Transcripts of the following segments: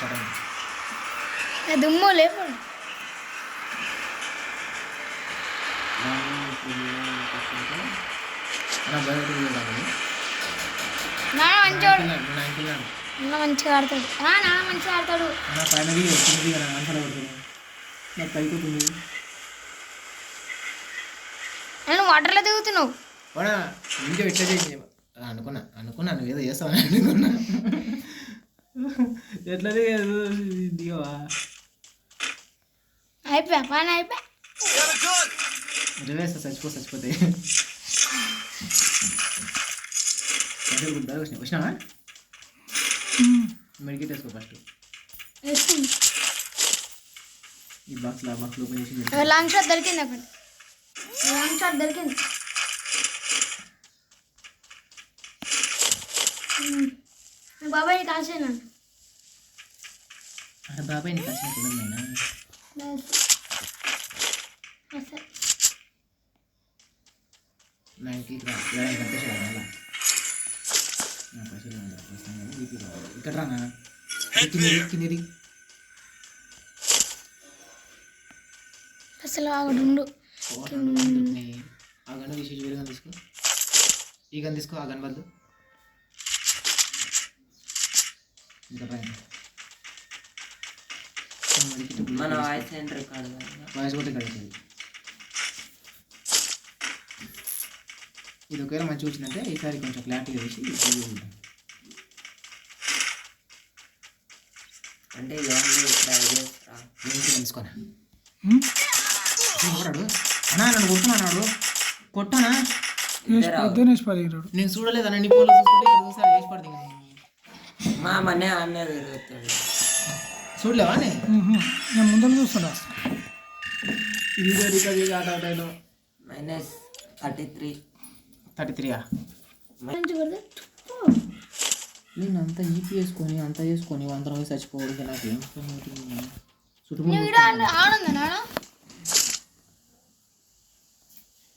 Start అయింది. దుమ్ము లేపు మంచిగా ఆడతాడు. మంచిగా ఆడతాడు. నేను వాటర్లో దిగుతున్నావు. ఇంట్లో ఎట్లా చేసి అనుకున్నా నువ్వు ఏదో చేస్తావని అనుకున్నా. ఎట్లా దిగవా అయిపోయా పని అయిపోయా. రివేస్ చచ్చిపోతాయి. వచ్చినావా మెడికేట్ వేసుకో ఫస్ట్. ఈ బాక్స్ ఓపెన్ చేసి లాంగ్ షాట్ దొరికింది. అక్కడ లాంగ్ షాట్ దొరికింది. బాబాయ్ కాసేనా బాబాయ్ నీకు కాసిన కుదమైనా ఇక్కడ రానా కింది అసలు ఆగడుండు. ఆ గన్ను తీసి వేరే గన్ తీసుకో. ఈ గన్ తీసుకో. ఆ గన్ బదులు ఇంకా మన వాయిస్ సెంటర్ కాదు, వాయిస్ కూడా కడుతుంది. ఇది ఒకవేళ మంచిగా వచ్చిందంటే ఈసారి కొంచెం క్లారిటీగా వేసి అంటే తెలుసుకోనా అన్నా నన్ను కొట్టున్నాడు. కొట్టానా నేను చూడలేదన్న. నీ ఫోన్లో చూసుకుంటే ఇక్కడ చూసాను వేసి పడుతుంది. మా మనే అన్నే తిరుగుతాడు. చూడలేవా నేను ముందర చూస్తున్నా. వీడియో రికార్డ్ ఆటో -33 నేను అంతా ఈపీ వేసుకొని అంతా వేసుకొని 100 వయసు చచ్చిపోవడానికి నాకు ఏం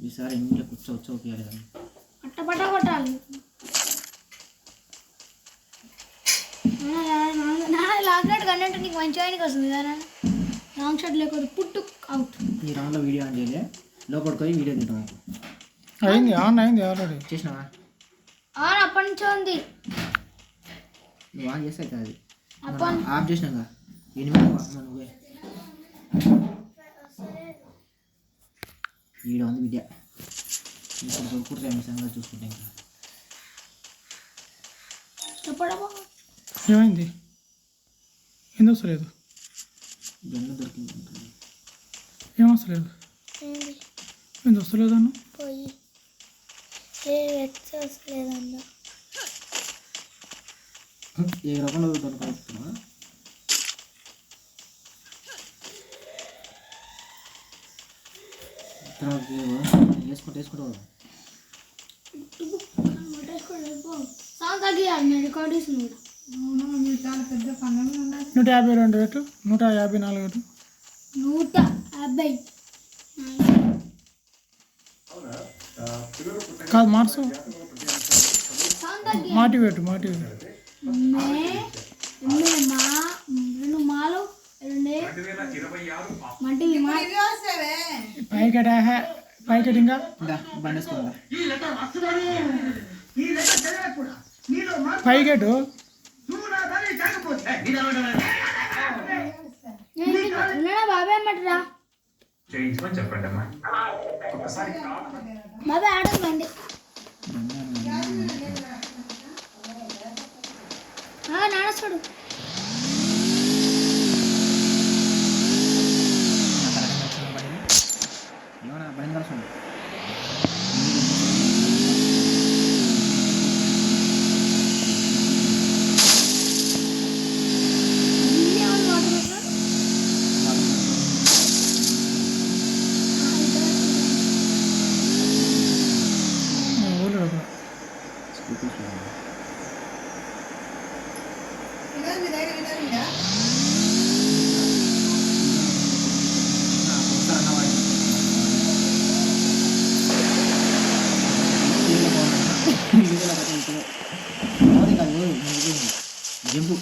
ఈసారి ఇంట్లో కూర్చోపియాలి కానీ అట్టపట్ట కొట్టాలి. లాంగ్ షాట్ కన్నట్టు నీకు మంచిగా వస్తుంది కదా. లాంగ్ షాట్ లేకపోతే పుట్టు అవుట్. ఈ రౌండ్లో వీడియో ఆన్ చేయలే. లోపలికి పోయి వీడియో తింటాం. అయింది ఆల్రెడీ చేసినావా? అప్పటి నుంచే ఉంది. నువ్వు ఆన్ చేస్తే అవుతుంది. అది ఆఫ్ చేసినాక 8 నువ్వే ఈడ ఉంది విద్య. ఇప్పుడు దొరుకుంటే సంగతి చూసుకుంటే ఇంకా ఏమైంది? ఎందుకు వస్తలేదు? గన్ను దొరికింది. ఏం వస్తలేదు? ఎందుకు వస్తలేదు అన్న? వస్తలేదన్న. ఏ రకంలో దొరకవుతున్నా వేసుకుంటూ రికార్డ్ 152 రేటు 154 రేటు 150 కాదు మార్చు. మాటివేటు పైకెట్ ఇంకా బండేసుకోండి. పైకెట్ బాబాయ్ అమ్మటరా చెప్పండి అమ్మా. బాబాయ్ ఆడకండి. నాన్న చూడు. ఏమన్నా బండి కలుస్తుంది. జంపు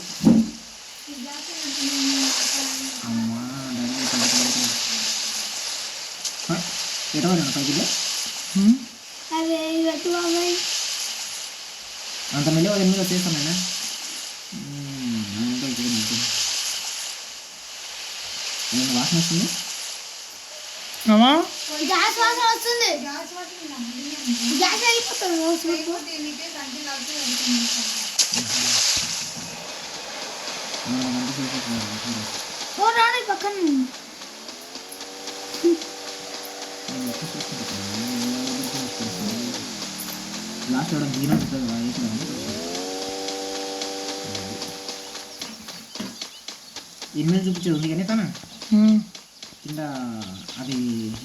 ఎటో పైకి అదే పెట్టు బాబాయ్. అంత మళ్ళీ 8 వచ్చేస్తాను నేను. వాసన వస్తుంది. గ్యాస్ వాసన వస్తుంది. గ్యాస్ అయిపోతుంది. పక్కన లాస్ట్ ఎవడ దీని ఎనిమిది చూపించేది ఉంది కానీ తన కింద అది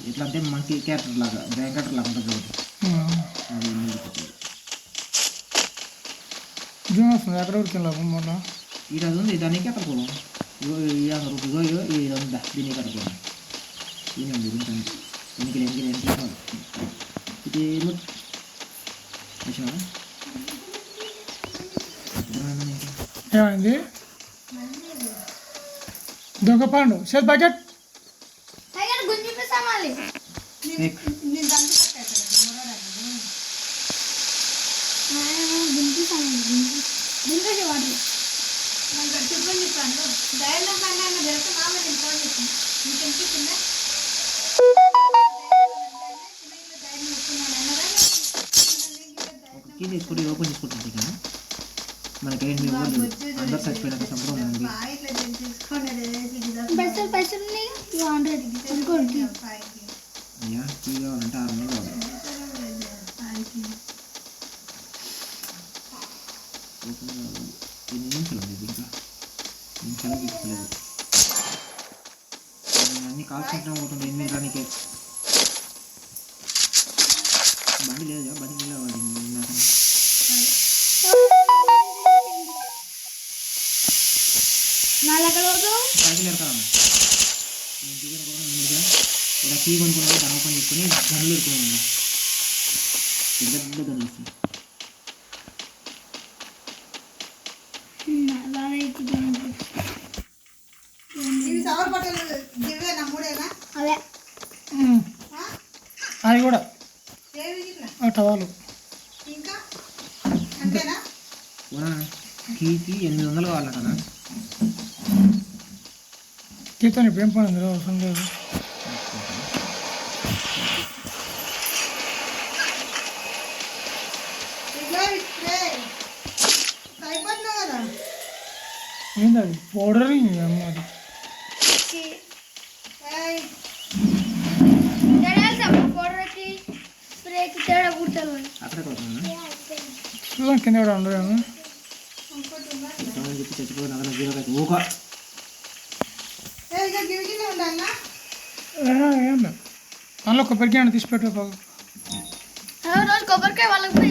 ఎట్లా అంటే మంకీ క్యారెక్టర్ లాగా బ్యాంక్ క్యారెక్టర్ లాగా ఉంటుంది ఒకటి. అది ఎనిమిది చూపించేది. జూమ్ వస్తుంది ఎక్కడ ఉడికిన మొన్న ఇది అది ఉంది దానికి అక్కడ పోదాం. ఇగో ఇగో ఇగో ఇది ఉందా దీనికి అక్కడ పోదాం. ఇది ఉంది ఎన్నికలు ఇది వచ్చినా ఏమైంది దొంగ పండు షేర్ బకెట్ గుంజి పిస్తామాలి. దింపేసి వాటి కీ తీసుకుంటే ఓపెన్ చేసుకుంటుంది కానీ మనకేంటి అందరు చచ్చిపోయినాక సంబరం ఉంది. పైసలు 200 ఇంకోటి అయ్యా కీ కావాలంటే 600 కావాలి. ఓపెన్ కావాలి. 8 నిమిషాలు ఉంది ఇంకా నిమిషాలు తీసుకోలేదు. అన్నీ కాల్చుకుంటూ పోతుంది 8 రానికే. బండి లేదా బండి నిలవాలి. పైకి ఎడతాను ఇలా కీ కొనుక్కున్నా దాని ఓపెన్ చేసుకుని గన్నులు ఎడుకున్నాను. పెద్ద పెద్ద గన్నులు వస్తుంది. అదే అవి కూడా టవాలు కీకి 800 కావాలంట. తీర్థం ఇప్పుడు ఏం పని ఉంది అవసరం లేదు. ఏంది అది పౌడర్ అది స్ప్రేకి తేడా కుడతారు. అక్కడే కొడుతున్నా చూద్దాం కింద కూడా ఉండదు చెప్పి చచ్చిపోయి నగర జీరోకి ఊక ఏం అందులో కొబ్బరికాయ తీసి పెట్టు. రోజు కొబ్బరికాయ వాళ్ళకి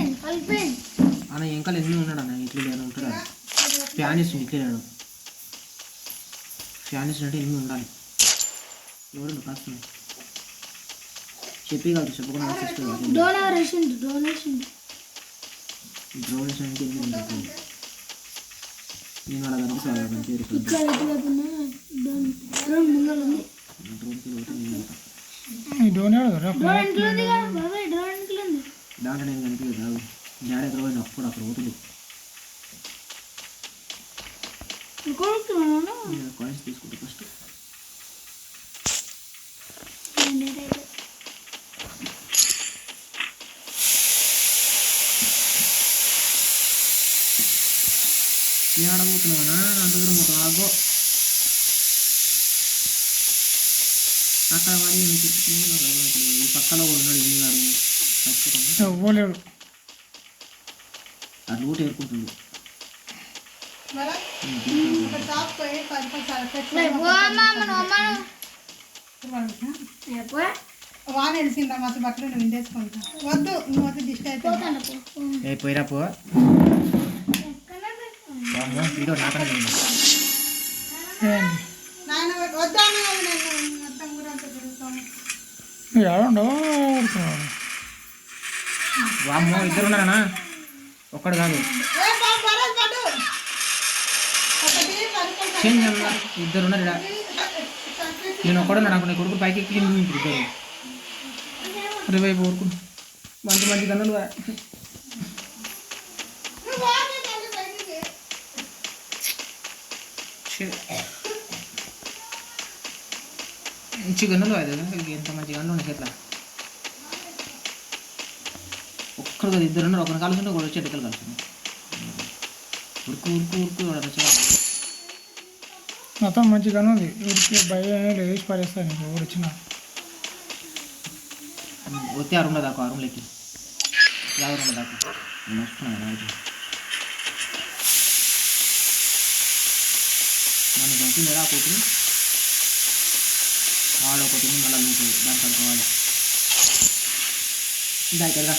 అన్న ఇంకాలు ఎన్ని ఉన్నాడు అన్న ఇట్లా లేని ఉంటాడు. ఫ్యాన్ ఇస్తుంది ఇట్లే లేడు. ఫ్యాన్ ఇస్తుంటే ఎన్ని ఉండాలి. ఎవరు కాస్తున్నాయి చెప్పి కాదు చెప్పకుండా డొనేషన్ అంటే ఎన్ని ఉంటుంది. నేను అడగడానికి చాలా మంచి దాంట్లో నేను కనిపించదు రాదు. డాడీ ఎక్కడ పోయిన అప్పుడు అక్కడ పోతుంది. కాయిన్స్ తీసుకుంటా ఫస్ట్. నేను అడగబోతున్నావునా అంత దూరం మొత్తం ఆగో అక్కడ వాడి ఈ పక్కలో కూడా ఉన్నాడు. ఎన్ని వాడు ఇవ్వలేడు అట్లా ఊట ఏరుకుంటుంది. వాన వెలిసిందా మస్తు బట్టలు నువ్వు విండేసుకుంటా. వద్దు నువ్వు వద్దు దిష్టి అయిపోతాను. ఏ పోయిరా పో వీడియో నాకనే నాయన వద్దా నేను మొత్తం ఊరంతా తిరుగుతాను. వామ్మో ఇద్దరు ఉన్నారనా ఒక్కడు కాదు ఇద్దరు ఉన్నారు. నేను ఒక్కడున్నాడు అనుకో. నీ కొడుకు పైకి ఎక్కి ఇద్దరు రివైవ్ ఊరుకుంటు మంచి మంచి గన్నులు మంచి గన్నులు అది ఎంత మంచి గన్నులు ఉన్నాయి చేట్లా ఒక్కరు కదా ఇద్దరు ఉన్నారు ఒకరిని కాలుస్తుంటే ఒకటి వచ్చి ఎక్కలు కలుస్తుంది ఉరుకు ఉరుకు ఉరుకు మొత్తం మంచిగానే ఉంది ఊరికి భయం వేసి పారేస్తాను నీకు ఎవరు వచ్చినా వచ్చే ఆ రూమ్లో దాకా ఆ రూమ్లోకి యాభై రూమ్లో దాకా నేను వస్తున్నాను నాయకు నన్ను చంపింది రా కూతురు ఆడొకటిని మళ్ళీ లూటు దాన్ని కలుపుకోవాలి దా ఇక్కడ రా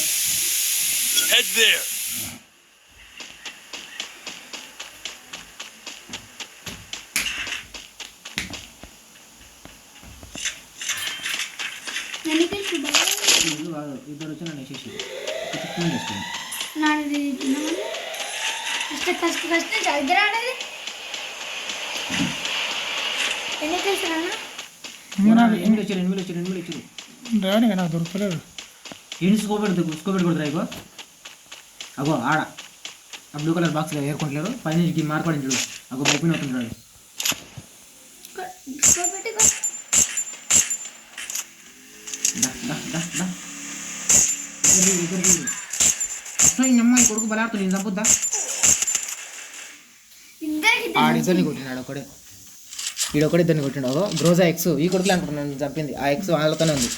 ఇల్లు కాదు ఇద్దరు వచ్చి నన్ను వేసేసి చిక్కుని వేసుకుని ఫస్ట్ ఇద్దరు ఆడేది ఎన్ని తెలుసు ఎనిమిది వచ్చారు డాడీ నాకు దొరకలేదు ఏంటి స్కోప్ కొడతారా ఇగో అగో ఆడ ఆ బ్లూ కలర్ బాక్స్లో ఏరుకుంటలేరు పైన మార్పడి చూడు అగో ఓపెన్ అవుతుంటాడు అమ్మాయి కొడుకు బలాడుతుంది నేను చంపుద్దా ఆడిద్దరిని కొట్టినాడు ఒకడే ఈడొకడే ఇద్దరిని కొట్టినాడు గ్రోజా ఎక్స్ ఈ కొడుకులు అనుకుంటున్నాను చంపింది ఆ ఎక్స్ వాళ్ళతోనే ఉంది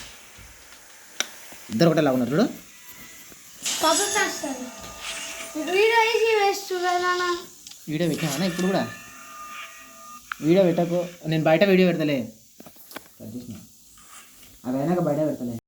ఇద్దరు ఒకటే లాగున్నారు చూడు వీడియో పెట్టామన్నా ఇప్పుడు కూడా వీడియో పెట్టకు నేను బయట వీడియో పెడతలే అది అయినాక బయట పెడతలే